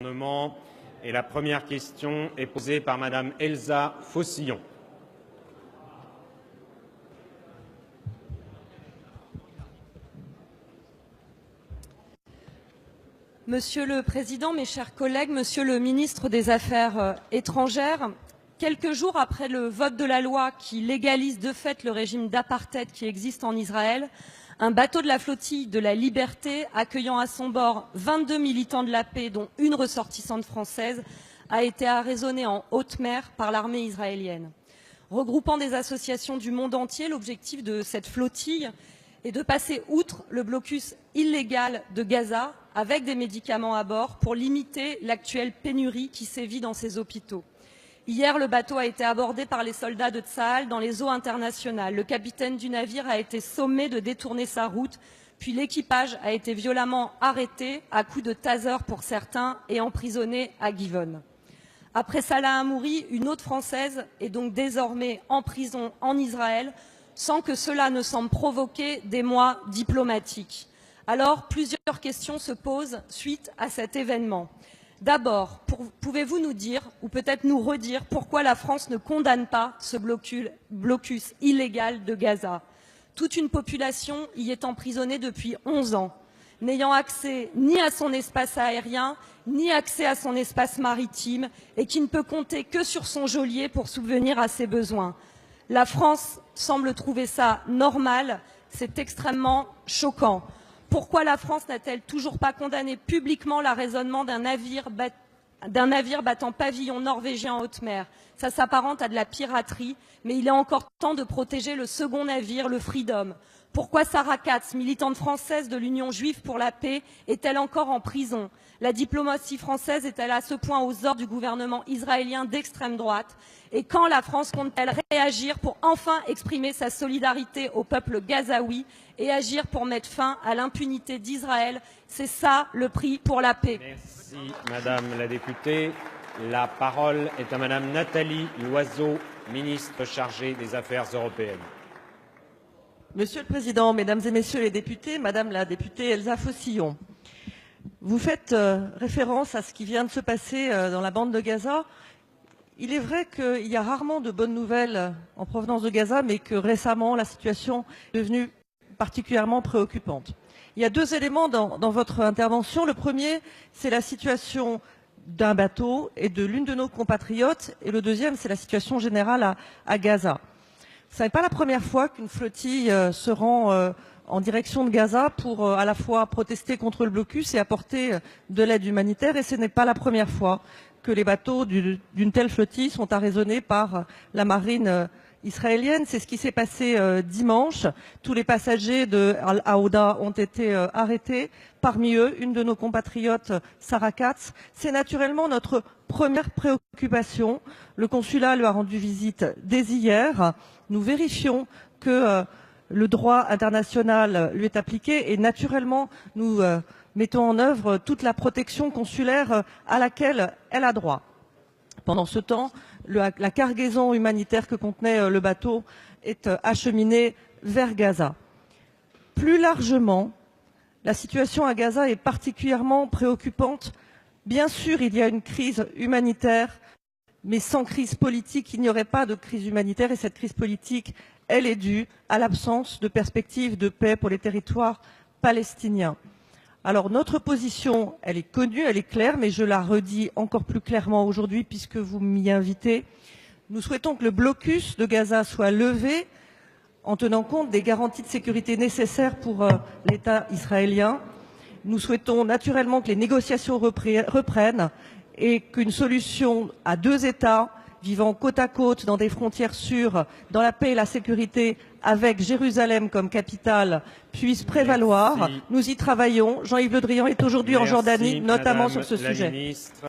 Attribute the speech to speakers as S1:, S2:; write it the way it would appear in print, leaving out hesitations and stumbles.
S1: gouvernement. Et la première question est posée par Madame Elsa Faucillon.
S2: Monsieur le Président, mes chers collègues, Monsieur le ministre des Affaires étrangères, quelques jours après le vote de la loi qui légalise de fait le régime d'apartheid qui existe en Israël, un bateau de la flottille de la Liberté, accueillant à son bord 22 militants de la paix, dont une ressortissante française, a été arraisonné en haute mer par l'armée israélienne. Regroupant des associations du monde entier, l'objectif de cette flottille est de passer outre le blocus illégal de Gaza avec des médicaments à bord pour limiter l'actuelle pénurie qui sévit dans ces hôpitaux. Hier, le bateau a été abordé par les soldats de Tsahal dans les eaux internationales. Le capitaine du navire a été sommé de détourner sa route, puis l'équipage a été violemment arrêté, à coups de taser pour certains, et emprisonné à Givon. Après Salah Hamouri, une autre Française est donc désormais en prison en Israël, sans que cela ne semble provoquer des mois diplomatiques. Alors, plusieurs questions se posent suite à cet événement. D'abord, pouvez-vous nous dire, ou peut-être nous redire, pourquoi la France ne condamne pas ce blocus illégal de Gaza? Toute une population y est emprisonnée depuis 11 ans, n'ayant accès ni à son espace aérien, ni accès à son espace maritime, et qui ne peut compter que sur son geôlier pour subvenir à ses besoins. La France semble trouver ça normal, c'est extrêmement choquant. Pourquoi la France n'a-t-elle toujours pas condamné publiquement l'arraisonnement d'un navire battant pavillon norvégien en haute mer? Ça s'apparente à de la piraterie, mais il est encore temps de protéger le second navire, le Freedom. Pourquoi Sarah Katz, militante française de l'Union juive pour la paix, est-elle encore en prison? La diplomatie française est-elle à ce point aux ordres du gouvernement israélien d'extrême droite? Et quand la France compte-t-elle réagir pour enfin exprimer sa solidarité au peuple gazaoui et agir pour mettre fin à l'impunité d'Israël? C'est ça le prix pour la paix.
S1: Merci Madame la députée. La parole est à Madame Nathalie Loiseau, ministre chargée des Affaires européennes.
S3: Monsieur le Président, Mesdames et Messieurs les députés, Madame la députée Elsa Faucillon, vous faites référence à ce qui vient de se passer dans la bande de Gaza. Il est vrai qu'il y a rarement de bonnes nouvelles en provenance de Gaza, mais que récemment, la situation est devenue particulièrement préoccupante. Il y a deux éléments dans votre intervention. Le premier, c'est la situation d'un bateau et de l'une de nos compatriotes. Et le deuxième, c'est la situation générale à Gaza. Ce n'est pas la première fois qu'une flottille se rend en direction de Gaza pour à la fois protester contre le blocus et apporter de l'aide humanitaire. Et ce n'est pas la première fois que les bateaux d'une telle flottille sont arraisonnés par la marine israélienne. C'est ce qui s'est passé dimanche. Tous les passagers de Al-Aouda ont été arrêtés. Parmi eux, une de nos compatriotes, Sarah Katz. C'est naturellement notre première préoccupation. Le consulat lui a rendu visite dès hier. Nous vérifions que le droit international lui est appliqué et naturellement, nous mettons en œuvre toute la protection consulaire à laquelle elle a droit. Pendant ce temps, la cargaison humanitaire que contenait le bateau est acheminée vers Gaza. Plus largement, la situation à Gaza est particulièrement préoccupante. Bien sûr, il y a une crise humanitaire, mais sans crise politique, il n'y aurait pas de crise humanitaire. Et cette crise politique, elle est due à l'absence de perspective de paix pour les territoires palestiniens. Alors notre position, elle est connue, elle est claire, mais je la redis encore plus clairement aujourd'hui puisque vous m'y invitez. Nous souhaitons que le blocus de Gaza soit levé en tenant compte des garanties de sécurité nécessaires pour l'État israélien. Nous souhaitons naturellement que les négociations reprennent et qu'une solution à deux États vivant côte à côte dans des frontières sûres, dans la paix et la sécurité, avec Jérusalem comme capitale, puisse prévaloir.
S1: Merci.
S3: Nous y travaillons. Jean-Yves Le Drian est aujourd'hui en Jordanie, notamment
S1: Madame
S3: sur ce
S1: la
S3: sujet.
S1: ministre.